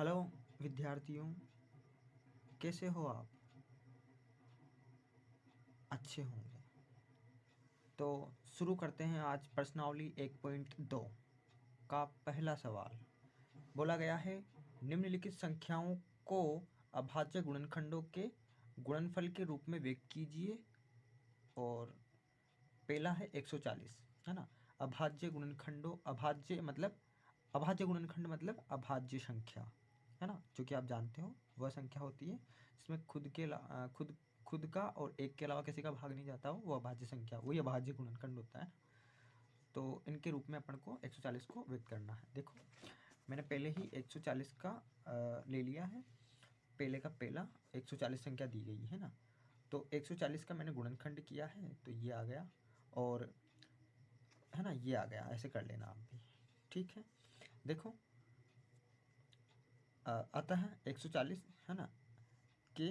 Hello विद्यार्थियों, कैसे हो आप? अच्छे होंगे। तो शुरू करते हैं आज प्रश्नावली 1.2 का पहला सवाल। बोला गया है, निम्नलिखित संख्याओं को अभाज्य गुणनखंडों के गुणनफल के रूप में व्यक्त कीजिए। और पहला है 140, है ना। अभाज्य गुणनखंड मतलब अभाज्य संख्या, है ना, जो कि आप जानते हो वह संख्या होती है जिसमें खुद का और एक के अलावा किसी का भाग नहीं जाता हो, वो अभाज्य संख्या, वही अभाज्य गुणनखंड होता है। तो इनके रूप में अपन को 140 को व्यक्त करना है। देखो, मैंने पहले ही 140 का ले लिया है। पहले का पहला 140 संख्या दी गई है ना, तो 140 का मैंने गुणनखंड किया है, तो ये आ गया, और है ना, ये आ गया। ऐसे कर लेना आप भी, ठीक है। देखो, अतः 140, है ना, के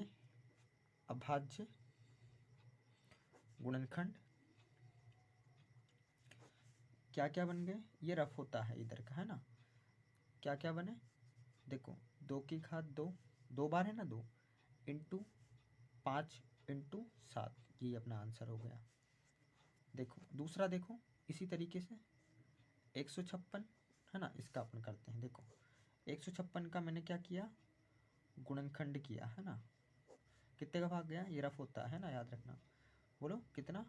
अभाज्य गुणनखंड क्या क्या बन गए। ये रफ होता है इधर का, है ना। क्या क्या बने, देखो, 2 की घात 2, 2 बार है ना, 2 इंटू 5 इंटू 7, ये अपना आंसर हो गया। देखो दूसरा, देखो इसी तरीके से 156, है ना, इसका अपन करते हैं। देखो 156 का मैंने क्या किया, गुणनखंड किया, है ना। कितने का भाग गया, ये रफ होता है ना, याद रखना। बोलो कितना,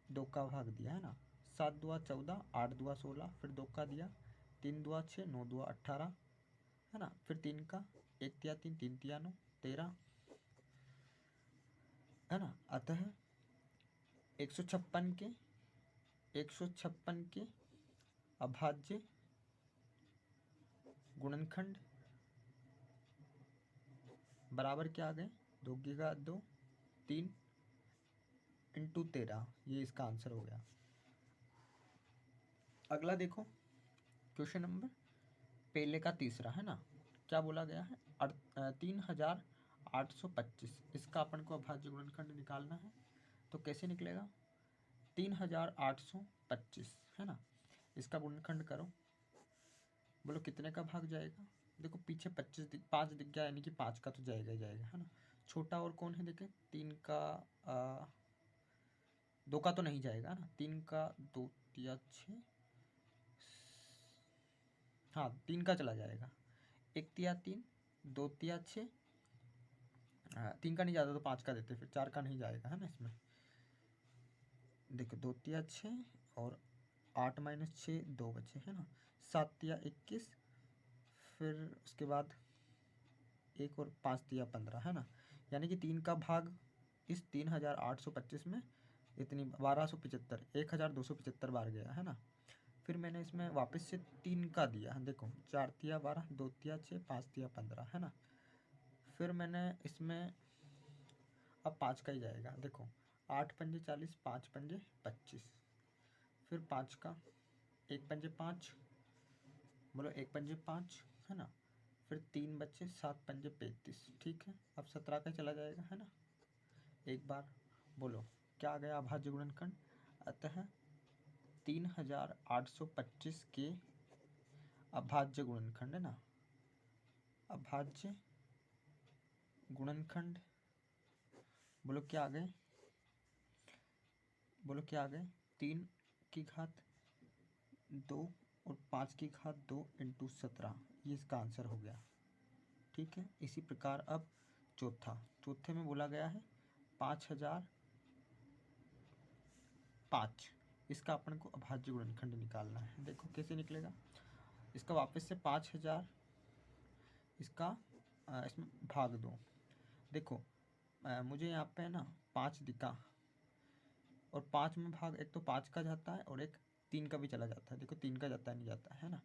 2 का भाग दिया, है ना। 7 दुआ 14, 8 दुआ 16, फिर 2 का दिया, 3 दुआ 6, 9 दुआ 18, है ना। फिर 3 का, 1 तिया 3, 3 तिया 9, 13, है ना। अतः 156 के अभाज्य गुणनखंड बराबर क्या आ गए, 2 की घात 2, 3 इंटू 13, ये इसका आंसर हो गया। अगला देखो, क्वेश्चन नंबर पहले का तीसरा, है ना। क्या बोला गया है, 3825, इसका अपन को अभाज्य गुणनखंड निकालना है। तो कैसे निकलेगा, 3825, है ना, इसका गुणनखंड करो। बोलो कितने का भाग जाएगा। देखो पीछे 5 दिख गया, यानी कि 5 का तो जाएगा ही जाएगा, है ना। छोटा और कौन है, देखे 3 का, 2 का तो नहीं जाएगा ना, 3 का 2 तिया 6, हाँ 3 का चला जाएगा, 1 तिया 3, 2 तिया 6, 3 का नहीं जाता तो 5 का देते, फिर 4 का नहीं जाएगा, है ना। इसमें देखो 2 तिया 6 और 8 माइनस 6, 2 बचे, है ना। 7 तिया 21, फिर उसके बाद 1 और 5 तिया 15, है ना। यानी कि 3 का भाग इस 3825 में इतनी 1275, 1275 बार गया, है ना। फिर मैंने इसमें वापस से 3 का दिया, देखो 4 तिया 12, 2 तिया 6, 5 तिया 15, है ना। फिर मैंने इसमें अब 5 का ही जाएगा, देखो 8 पंजे 40, 5 पंजे 25, फिर 5 का, 1 पंजे 5, बोलो 1 पंजे 5, है ना। फिर 3 बच्चे, 7 पंजे 35, ठीक है। अब 17 का चला जाएगा, है ना। एक बार बोलो क्या आ गया अभाज्य गुणनखंड। अतः 3825 के अभाज्य गुणनखंड, है ना, अभाज्य गुणनखंड, बोलो क्या आ गए, बोलो क्या आ गए, 3 की घात 2 और 5 की घात 2 इंटू 17, ये इसका आंसर हो गया, ठीक है। इसी प्रकार अब चौथे में बोला गया है 5005, इसका अपन को अभाज्य गुणनखंड निकालना है। देखो कैसे निकलेगा, इसका वापस से 5000, इसका इसमें भाग दो। देखो मुझे यहाँ पे ना 5 दिखा, और 5 में भाग, एक तो 5 का जाता है और एक 3 का भी चला जाता है। देखो 3 का जाता है, नहीं जाता है ना।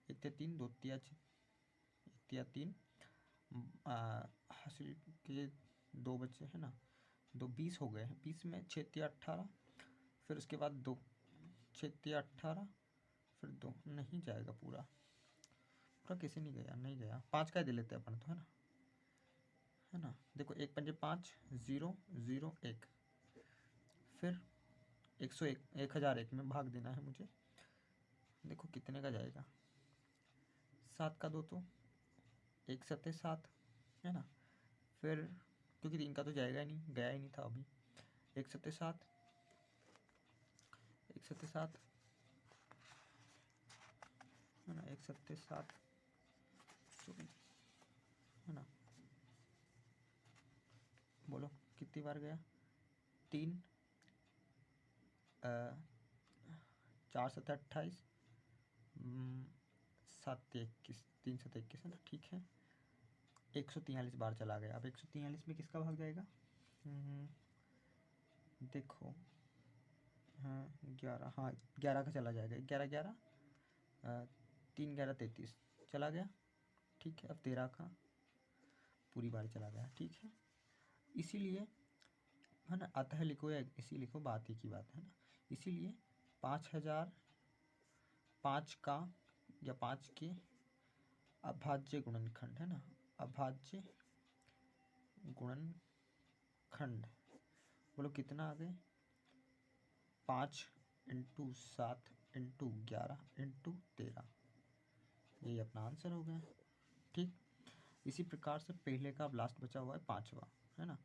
1 तिया 3, 2 तिया 6, 1 तिया 3, हासिल के 2 बचे, है ना। 2 20 हो गए हैं, 20 में 6 तिया 18, फिर उसके बाद 2, 6 तिया 18, फिर 2 नहीं जाएगा पूरा, पूरा कैसे नहीं गया, नहीं गया। 5 का ही दे लेते हैं अपन तो, है ना। देखो 1 पंजे 5, 0 0 1, फिर 101, 1001 में भाग देना है मुझे। देखो कितने का जाएगा, 7 का 2 तो 1 7 7 है ना। फिर क्योंकि 3 का तो जाएगा ही नहीं, गया ही नहीं था अभी। 1 7 7, 1 7 7 है ना, 1 7 7 है ना। बोलो कितनी बार गया? 3 4 7 28, 7 21, 3 7 21 है ना, ठीक है। 143 बार चला गया। अब 143 में किसका भाग जाएगा? देखो, हाँ 11, हाँ 11 का चला जाएगा। 11 11 3 11 33 चला गया, ठीक है। अब 13 का पूरी बार चला गया, ठीक है। इसीलिए है ना, अतः लिखो या इसी लिखो, बात ही की बात है ना। इसीलिए 5000 5 का या 5 के अभाज्य गुणनखंड है ना, अभाज्य गुणनखंड। बोलो कितना आ गए? 5 × 7 × 11 × 13, यही अपना आंसर हो गया, ठीक। इसी प्रकार से पहले का अब लास्ट बचा हुआ है 5वां, है ना,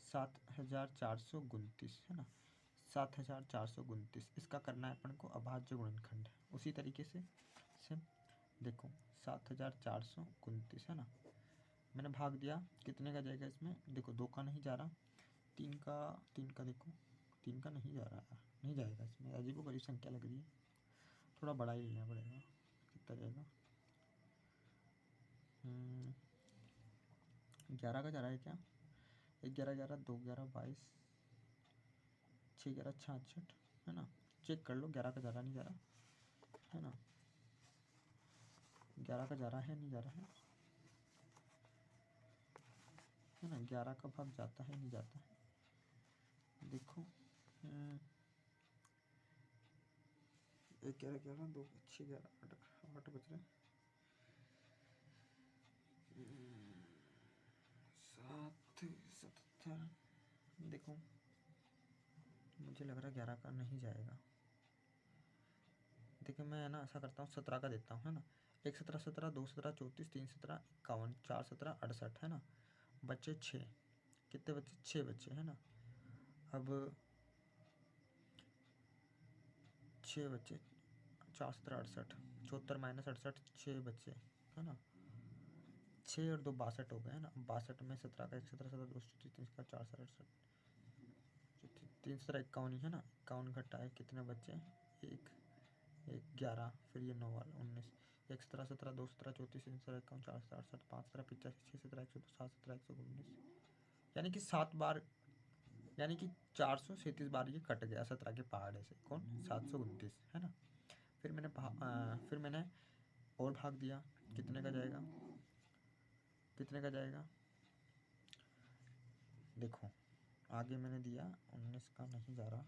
7429 है ना, 7429। इसका करना है अपन को अभाज्य गुणनखंड। उसी तरीके से देखो 7429 है ना, मैंने भाग दिया, कितने का जाएगा इसमें? देखो 2 का नहीं जा रहा, 3 का देखो, 3 का नहीं जा रहा है, नहीं जाएगा इसमें, अजीबोगरीब संख्या लग रही है, थोड़ा बड़ा ही लेना पड़ेगा। कितना जाएगा? 11 का जा रहा है क्या? 11 11 2 11 22, 6 11 66 है ना। चेक कर लो, 11 का जा रहा नहीं जा रहा है ना, 11 का जा रहा है नहीं जा रहा है ना, 11 का भाग जाता है नहीं जाता है। देखो 11 11 2 6 11 8 बच रहे, 7 77। देखो मुझे लग रहा है 11 का नहीं जाएगा। देखिए मैं ना ऐसा करता हूँ, 17 का देता हूँ है ना। 1 17 17, 2 17 34, 3 17 51, 4 17 68 है ना। बच्चे 6, कितने बच्चे? 6 बच्चे है ना। अब 6 बच्चे, 4 17 68, 74 - 68, 6 बच्चे है ना। 6 और 2 62 हो गए है ना। 62 में 17 का 1 17 17, 2 3 का 4 7 68, 3 17 51 है ना। 51 घटाए कितने बच्चे? 1 1 11, फिर ये 9 वाला 19, 1 17 17, 2 17 34, 3 17 51, 4 17 68, 5 17 85, 6 17 102, 7 17 119, यानी कि 7 बार, यानी कि 437 बार ये कट गया 17 के पहाड़े से। कौन? 729 है ना। फिर मैंने और भाग दिया, कितने का जाएगा? कितने का जाएगा? देखो आगे मैंने दिया 19 का नहीं जा रहा,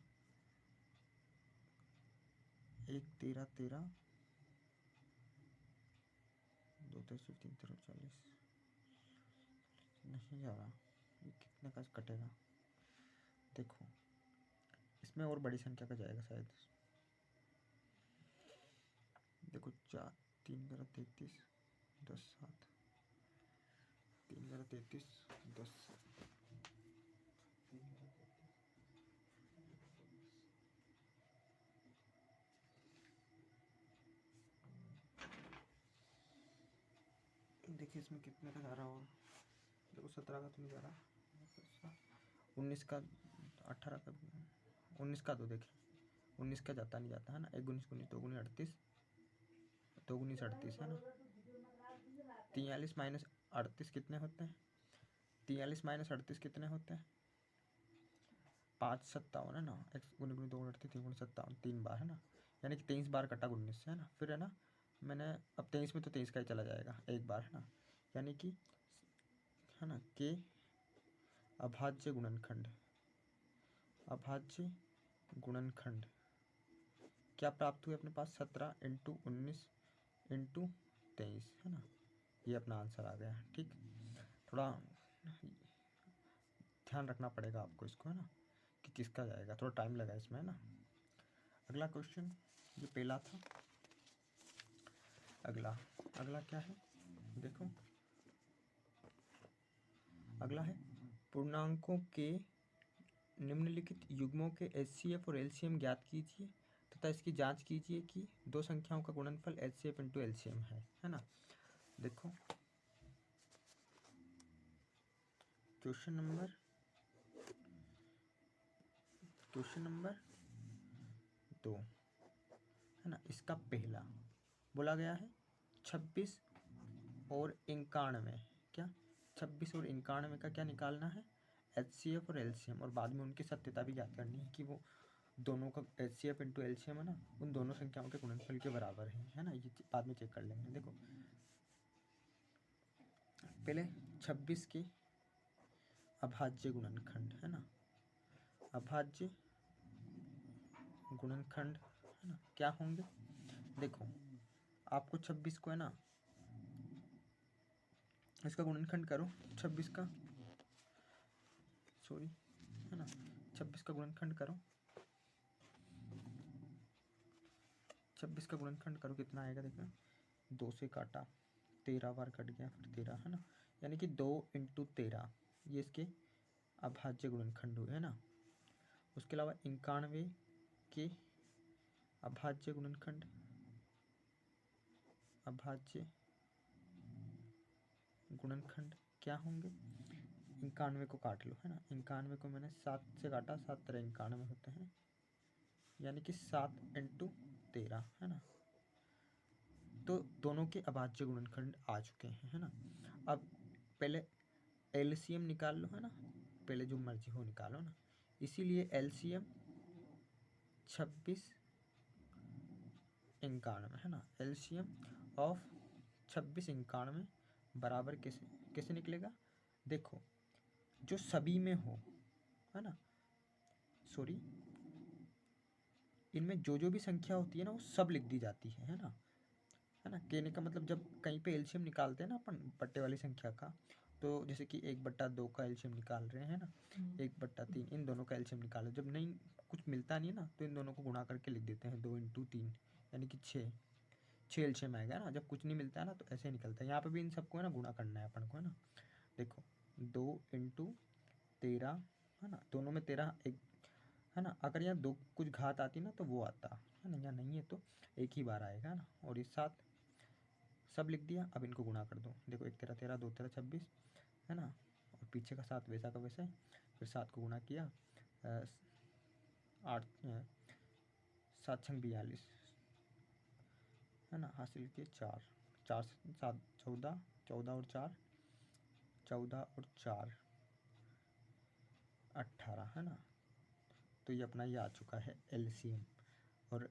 1 13 13, 2 23 3 13 40 नहीं जा रहा, ये कितने का कटेगा? देखो इसमें और बड़ी संख्या का जाएगा शायद। देखो 4 3 11 33 10 7, 3 11 33 10, देखिए इसमें कितने का जा रहा होगा। देखो 17 का तो नहीं जा रहा, 19 का, 18 का, 19 का तो देखिए 19 का जाता नहीं जाता है ना। 1 19 19 2 19 38, 2 19 38 है ना। 43 - 38 कितने होते हैं? 43 - 38 कितने होते हैं? 5 57 है ना। 1 गुनी गुनी 2 38, 3 गुनी 57, 3 बार है ना, यानी कि 23 बार कटा 19 से है ना। फिर है ना, मैंने अब 23 में तो 23 का ही चला जाएगा एक बार है ना, यानी कि है ना के अभाज्य गुणनखंड, अभाज्य गुणनखंड क्या प्राप्त हुए अपने पास? 17 × 19 × 23 है ना, ये अपना आंसर आ गया, ठीक। थोड़ा ध्यान रखना पड़ेगा आपको इसको है ना, कि किसका जाएगा, थोड़ा टाइम लगा इसमें है ना। अगला क्वेश्चन, ये पहला था, अगला अगला क्या है देखो, अगला है पूर्णांकों के निम्नलिखित युग्मों के HCF और LCM ज्ञात कीजिए तथा इसकी जांच कीजिए कि दो संख्याओं का गुणनफल HCF इंटू LCM है ना। देखो क्वेश्चन नंबर 2 है ना, इसका पहला बोला गया है 26 और 91, क्या 26 और 91 का क्या निकालना है, HCF और LCM, और बाद में उनकी सत्यता भी ज्ञात करनी है कि वो दोनों का HCF इंटू LCM है ना, उन दोनों संख्याओं के गुणनफल के बराबर है ना। ये बाद में चेक कर लेंगे। देखो पहले 26 के अभाज्य गुणनखंड है ना, अभाज्य गुणनखंड है ना क्या होंगे। देखो आपको 26 को है ना, इसका गुणनखंड करो 26 का, सॉरी है ना, 26 का गुणनखंड करो, 26 का गुणनखंड करो कितना आएगा देखना, 2 से काटा 13 बार कट गया, फिर 13 है ना, यानी कि 2 इंटू 13 ये इसके अभाज्य गुणनखंड हुए है ना। उसके अलावा 91 के अभाज्य गुणनखंड, अभाज्य गुणनखंड क्या होंगे, 91 को काट लो है ना, 91 को मैंने 7 से काटा, 7 तरह 91 होते हैं, यानी कि 7 इंटू 13 है ना। तो दोनों के अभाज्य गुणनखंड आ चुके हैं है ना। अब पहले LCM निकाल लो है ना, पहले जो मर्जी हो निकालो ना, इसीलिए LCM 26 91 है ना, LCM ऑफ 26 91 बराबर कैसे कैसे निकलेगा, देखो जो सभी में हो है ना, सॉरी इनमें जो भी संख्या होती है ना वो सब लिख दी जाती है ना, है ना। कहने का मतलब जब कहीं पे LCM निकालते हैं ना अपन पट्टे वाली संख्या का, तो जैसे कि 1/2 का LCM निकाल रहे हैं ना, 1/3 इन दोनों का LCM निकालो, जब नहीं कुछ मिलता नहीं है ना तो इन दोनों को गुणा करके लिख देते हैं, 2 इंटू 3 यानी कि 6 LCM आएगा ना। जब कुछ नहीं मिलता है ना तो ऐसे निकलता है। यहाँ पे भी इन सबको है ना गुणा करना है अपन को है ना। देखो 2 इंटू 13 है ना, दोनों में 13 एक है ना, अगर यहाँ 2 कुछ घात आती ना तो वो आता है ना, यहाँ नहीं है तो एक ही बार आएगा ना। और इस साथ सब लिख दिया, अब इनको गुणा कर दो, देखो 1 13 13 2 13 26 है ना, और पीछे का 7 वैसा का वैसा है, फिर 7 को गुणा किया, 8 7 छंग 42 है ना, हासिल किए 4 4 7 14 14 और 4 14 और 4 18 है ना। तो ये अपना ये आ चुका है LCM, और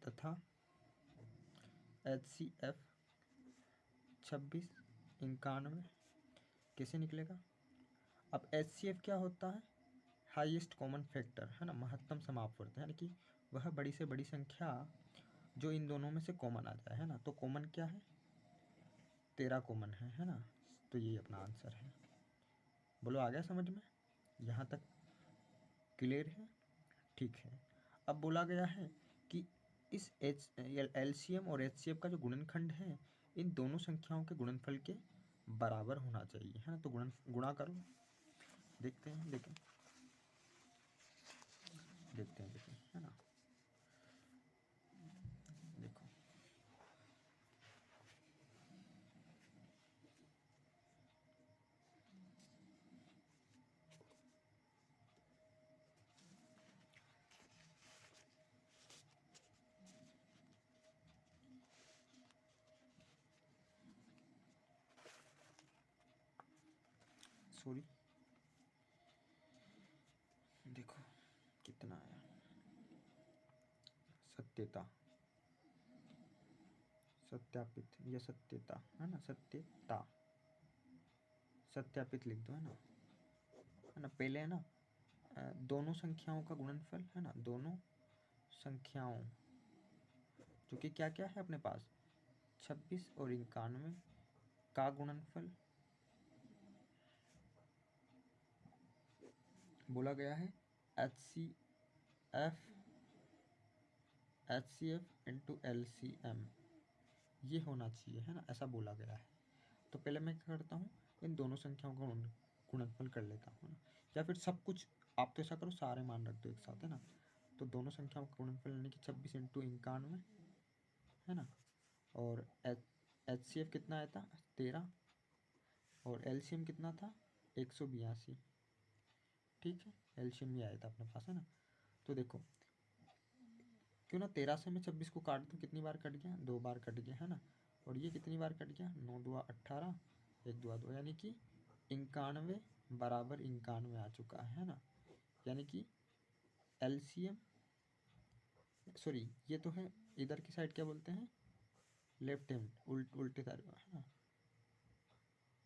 तथा HCF 26 91 कैसे निकलेगा। अब HCF क्या होता है, हाईएस्ट कॉमन फैक्टर है ना, महत्तम समापवर्त, यानी कि वह बड़ी से बड़ी संख्या जो इन दोनों में से कॉमन आ जाए है ना। तो कॉमन क्या है, 13 कॉमन है ना। तो ये अपना आंसर है। बोलो आ गया समझ में, यहाँ तक क्लियर है, ठीक है। अब बोला गया है कि इस LCM और HCF का जो गुणनखंड है इन दोनों संख्याओं के गुणनफल के बराबर होना चाहिए है ना। तो गुणा करो, देखते हैं लेकिन देखते हैं लेकिन है ना। देखो सॉरी, देखो कितना आया, सत्यता सत्यापित या सत्यता है ना, सत्यता सत्यापित लिख दो है ना। पहले है ना दोनों संख्याओं का गुणनफल है ना, दोनों संख्याओं जो कि क्या क्या है अपने पास 26 और 91 का गुणनफल बोला गया है HCF इंटू LCM ये होना चाहिए, है ना, ऐसा बोला गया है। तो पहले मैं क्या करता हूँ, इन दोनों संख्याओं का गुणनफल कर लेता हूँ ना, या फिर सब कुछ आप तो ऐसा करो सारे मान रख दो एक साथ, है ना। तो दोनों संख्याओं का गुणनफल यानी कि 26 इंटू 91, है ना। और एच सी एफ कितना आया था 13, और एलसीएम कितना था 182। ठीक है, एलसीएम भी आया था अपने पास, है ना। तो देखो क्यों ना 13 से मैं 26 को काट दूँ, कितनी बार कट गया, 2 बार कट गया, है ना। और ये कितनी बार कट गया, 9 दुआ 18, 1 दुआ 2, यानी कि 91 बराबर 91 आ चुका है ना। यानी कि एलसीएम, सॉरी ये तो है इधर की साइड क्या बोलते हैं, लेफ्ट हैंड, उल्टे साइड, है ना।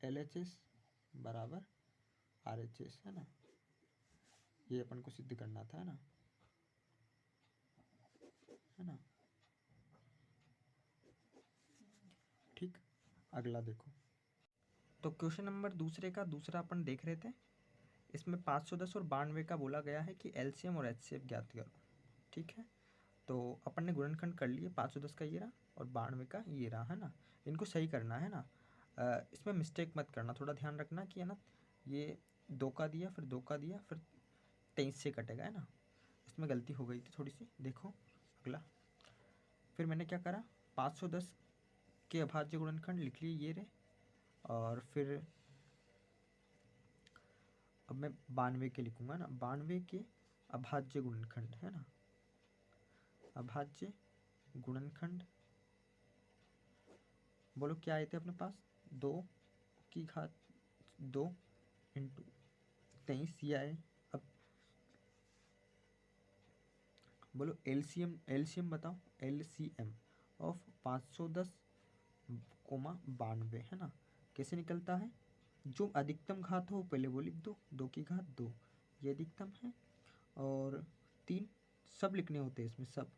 LHS बराबर RHS, है ना। ये अपन को सिद्ध करना था, है ना। ठीक, अगला देखो। तो क्वेश्चन नंबर दूसरे का दूसरा अपन देख रहे थे। इसमें 510 और 92 का बोला गया है कि एलसीएम और एचसीएफ ज्ञात करो। ठीक है, तो अपन ने गुणनखंड कर लिए, 510 का ये रहा और 92 का ये रहा, है ना। इनको सही करना है ना। इसमें मिस्टेक मत करना, थोड़ा ध्यान रखना कि है ना, ये 2 का दिया फिर 2 का दिया फिर 23 से कटेगा, है ना। इसमें गलती हो गई थी थोड़ी सी। देखो अगला, फिर मैंने क्या करा, 510 के अभाज्य गुणनखंड लिख लिए ये रहे, और फिर अब मैं 92 के लिखूंगा ना, 92 के अभाज्य गुणनखंड, है ना। अभाज्य गुणनखंड बोलो क्या आए थे अपने पास, 2 की घात 2 इंटू 23 ये आए। अब बोलो एलसीएम, एलसीएम बताओ, एलसीएम ऑफ 510 कोमा 92, है ना। कैसे निकलता है, जो अधिकतम घात हो पहले वो लिख दो, 2 की घात 2 ये अधिकतम है, और 3 सब लिखने होते हैं इसमें, सब,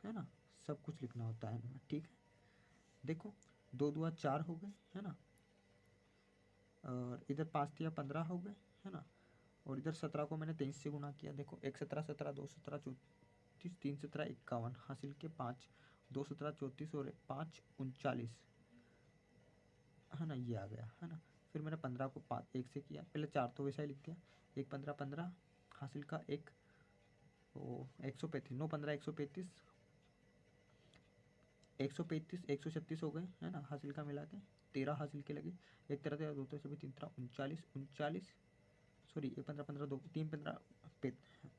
है ना, सब कुछ लिखना होता है इनमें। ठीक है, देखो 2 दुआ 4 हो गए, है ना, और इधर 5 तिया 15 हो गए, है ना। और इधर 17 को मैंने 23 से गुणा किया, देखो 1 17 17, 2 17 34, 3 17 51 हासिल के 5, 2 17 34 और 5 39, है ना, ये आ गया, है ना। फिर मैंने 15 को 5 1 से किया, पहले 4 तो वैसा ही लिख दिया, 1 15 15 हासिल का 1, वो 135, 9 15 135, 135 136 हो गए, है ना, हासिल का मिला के 13 हासिल के लगे, एक तरह से 2 तरह से 3 तरह 39 39, सॉरी 1 15 15 2 3 15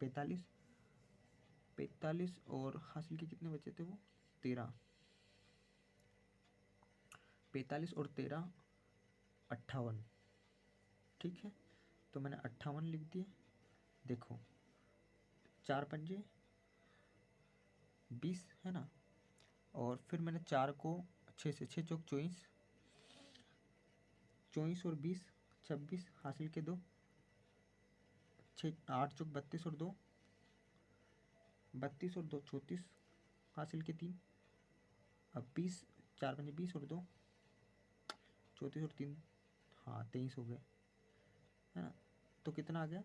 45 45, और हासिल के कितने बचे थे वो 13, 45 और 13 58। ठीक है, तो मैंने 58 लिख दिए। देखो 4 पंजे 20, है ना, और फिर मैंने 4 को 6 से, 6 चौक 24, 24 और 20 26 हासिल के 2, 6 8 चौक 32 और 2 32 और 2 34 हासिल के 3, अब 20 4 पंजे 20 और 2 34 और 3, हाँ 23 हो गए, है ना। तो कितना आ गया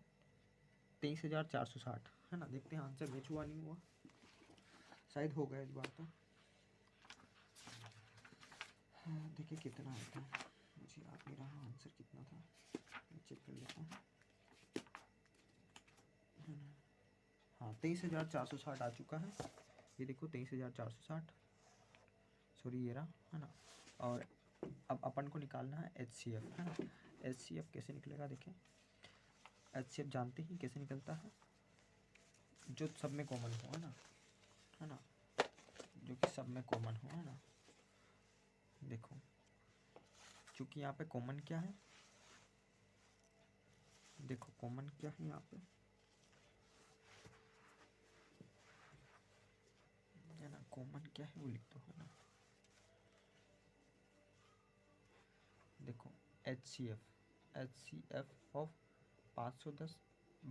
23,460, है ना। देखते हैं आंसर मैच हुआ नहीं हुआ, शायद हो गया इस बार तो। हाँ देखिए कितना आता है, मुझे याद नहीं रहा आंसर कितना था, मैं चेक कर लेता हूँ, है ना। हाँ 23,460 आ चुका है, ये देखो 23,460, सॉरी ये रहा, है ना। और अब अपन को निकालना है HCF, है ना। HCF कैसे निकलेगा देखें, HCF जानते ही कैसे निकलता है, जो सब में कॉमन हो, है ना, जो कि सब में कॉमन हो, है ना। देखो चूँकि यहाँ पे कॉमन क्या है, देखो कॉमन क्या है यहाँ पे, है ना, कॉमन क्या है वो लिख दो, है ना। देखो HCF ऑफ 510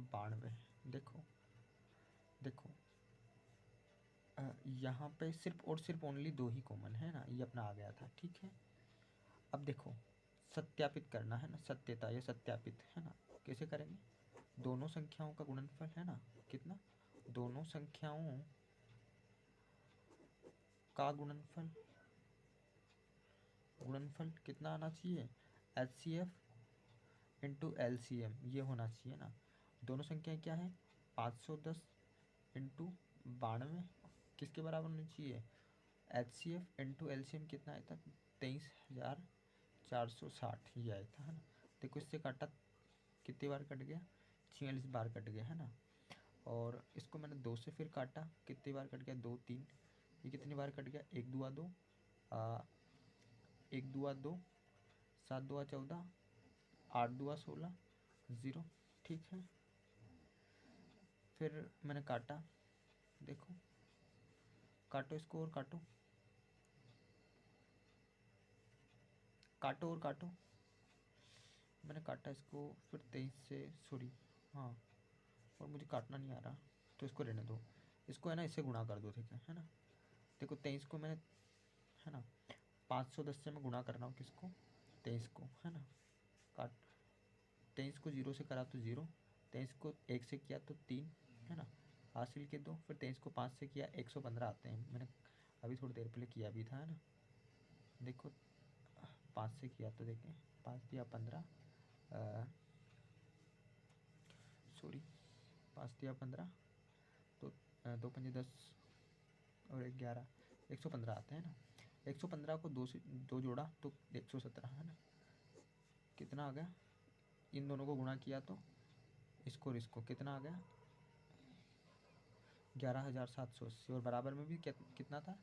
92, देखो देखो यहाँ पे सिर्फ और सिर्फ ओनली 2 ही कॉमन है ना, ये अपना आ गया था। ठीक है, अब देखो सत्यापित करना है ना, सत्यता या सत्यापित, है ना। कैसे करेंगे, दोनों संख्याओं का गुणनफल, है ना, कितना, दोनों संख्याओं का गुणनफल गुणनफल कितना आना चाहिए, HCF इंटू LCM ये होना चाहिए ना। दोनों संख्याएं क्या है, 510 इंटू 92 किसके बराबर होनी चाहिए, HCF इंटू LCM कितना आया था, 23,460 ये आया था, है ना। देखो इससे काटा कितनी बार कट गया, 46 बार कट गया, है ना। और इसको मैंने 2 से फिर काटा, कितनी बार कट गया, 2 3, ये कितनी बार कट गया, 1 2 2, 1 2 2, 7 2 14, 8 2 16, 0, ठीक है। फिर मैंने काटा, देखो काटो इसको और काटो, काटो और काटो, मैंने काटा इसको, फिर 23 से सॉरी, हाँ, और मुझे काटना नहीं आ रहा तो इसको रहने दो, इसको है ना इससे गुणा कर दो, ठीक है ना। देखो 23 को मैंने, है ना, 510 से मैं गुणा कर रहा हूँ किसको, 23 को, है ना। काट 23 को 0 से करा तो 0, 23 को 1 से किया तो 3, है ना, हासिल के 2, फिर 23 को 5 से किया 115 आते हैं, मैंने अभी थोड़ी देर पहले किया भी था, है ना। देखो 5 से किया तो देखें, 5 दिया 15, सॉरी 5 दिया 15, तो 2 पंजे 10 और 1 11, 115 आते हैं ना। 115 को 2 से 2 जोड़ा तो 117, है ना। कितना आ गया, इन दोनों को गुणा किया तो इसको और इसको कितना आ गया, 11,780, और बराबर में भी कितना था,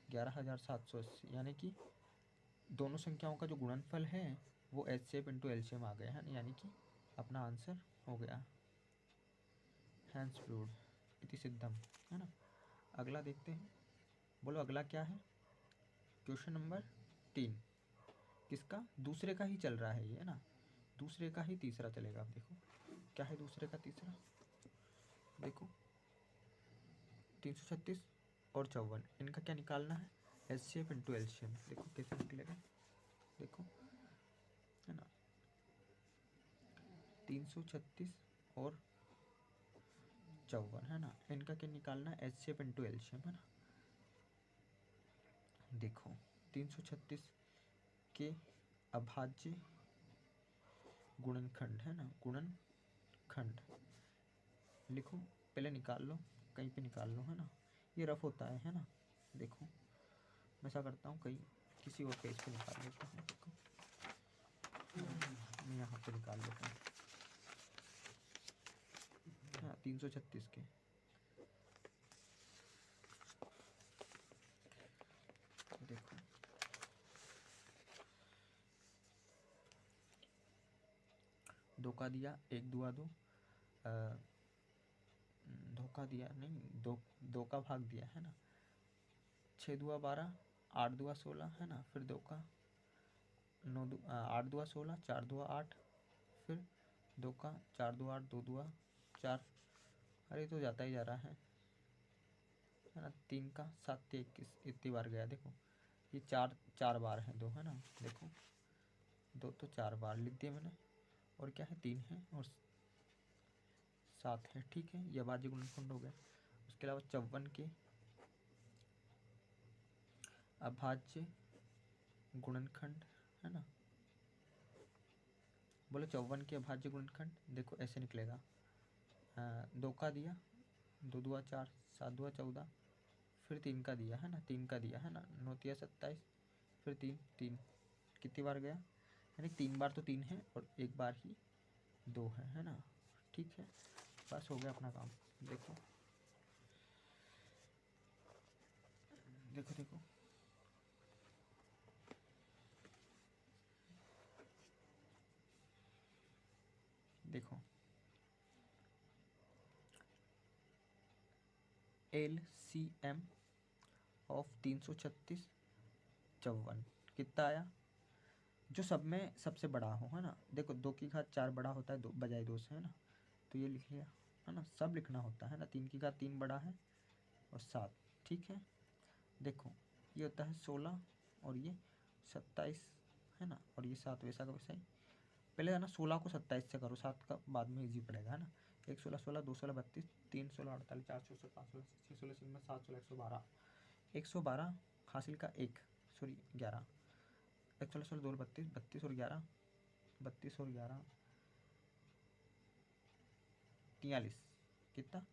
11,780, यानी कि दोनों संख्याओं का जो गुणनफल है वो HCF इंटू LCM आ गया, है ना, यानी कि अपना आंसर हो गया, हैंस प्रूव्ड इति सिद्धम, है ना। अगला देखते हैं, बोलो अगला क्या है, क्वेश्चन नंबर 3, किसका, दूसरे का ही चल रहा है ये, है ना, दूसरे का ही तीसरा चलेगा। अब देखो क्या है दूसरे का तीसरा, देखो 336 और 54 इनका क्या निकालना है, HCF इंटू LCM, देखो कैसे निकलेगा, देखो, है ना, 336 और 54, है ना, इनका क्या निकालना है, HCF इंटू LCM, है ना। देखो 336 के अभाज्य गुणनखंड, है ना, गुणनखंड लिखो, पहले निकाल लो, कहीं पे निकाल लो, है ना, ये रफ होता है ना। देखो मैं ऐसा करता हूँ, कहीं किसी और पेज पे निकाल लेता हूँ, देखो मैं यहाँ पे निकाल लेता हूँ, हाँ 336 के, देखो धोखा दिया, 1 2 2, धोखा दिया नहीं, दो का भाग दिया, है ना, 6 2 12, 8 2 16, है ना, फिर 2 का 8 2 16, 4 2 8, फिर 2 का 4 2 8, 2 2 4, अरे तो जाता ही जा रहा है ना, 3 का 7 21 इतनी बार गया, देखो ये 4 बार है 2, है ना, देखो 2 तो 4 बार लिख दिया मैंने, और क्या है 3 है और 7 है, ठीक है, यह अभाज्य गुणनखंड हो गया। उसके अलावा 54 के अभाज्य गुणनखंड, है ना, बोलो 54 के अभाज्य गुणनखंड, देखो ऐसे निकलेगा, 2 का दिया, 2 2 4, 7 2 14, फिर 3 का दिया, है ना, 3 का दिया, है ना, 9 3 27, फिर 3 3, कितनी बार गया, यानी 3 बार तो 3 है और 1 बार ही 2 है ना, ठीक है, बस हो गया अपना काम। देखो देखो देखो देखो LCM ऑफ 336 54 कितना आया, जो सब में सबसे बड़ा हो, है ना, देखो 2 की घात 4 बड़ा होता है, 2 बजाय 2 से, है ना, तो ये लिख लिया, है ना, सब लिखना होता है ना, 3 की घात 3 बड़ा है और 7, ठीक है। देखो ये होता है 16 और ये 27, है ना, और ये 7 वैसा का वैसा ही, पहले है ना 16 को 27 से करो, 7 का बाद में इजी पड़ेगा, है ना, 1 16 16, 2 16 32, 3 16 48, 4 64, 5 16 6 16 7 16 112, 112 हासिल का 1, सॉरी 11, चलो चलो 2 32, 32 और 11, 32 और 11 43, कितना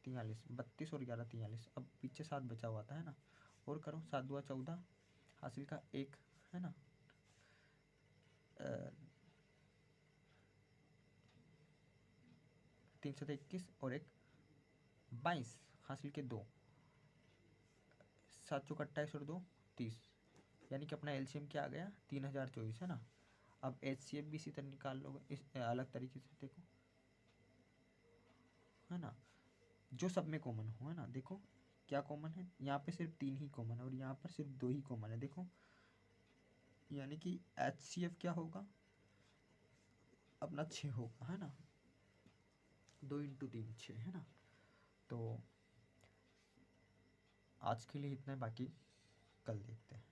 43, 32 और 11 43। अब पीछे 7 बचा हुआ था, है ना, और करो 7 2 14, हासिल का 1, है ना, 3 7 21 और 1 22, हासिल के 2, 7 चौक 28 और 2 30, यानी कि अपना एलसीएम क्या आ गया 3024, है ना। अब एचसीएफ भी इसी तरह निकाल लोगे, इस अलग तरीके से देखो, है ना, जो सब में कॉमन हो, है ना। देखो क्या कॉमन है, यहाँ पे सिर्फ 3 ही कॉमन है और यहाँ पर सिर्फ 2 ही कॉमन है, देखो, यानी कि एचसीएफ क्या होगा अपना 6 होगा, है ना, 2 इंटू 3 6, है ना। तो आज के लिए इतना है, बाकी कल देखते हैं।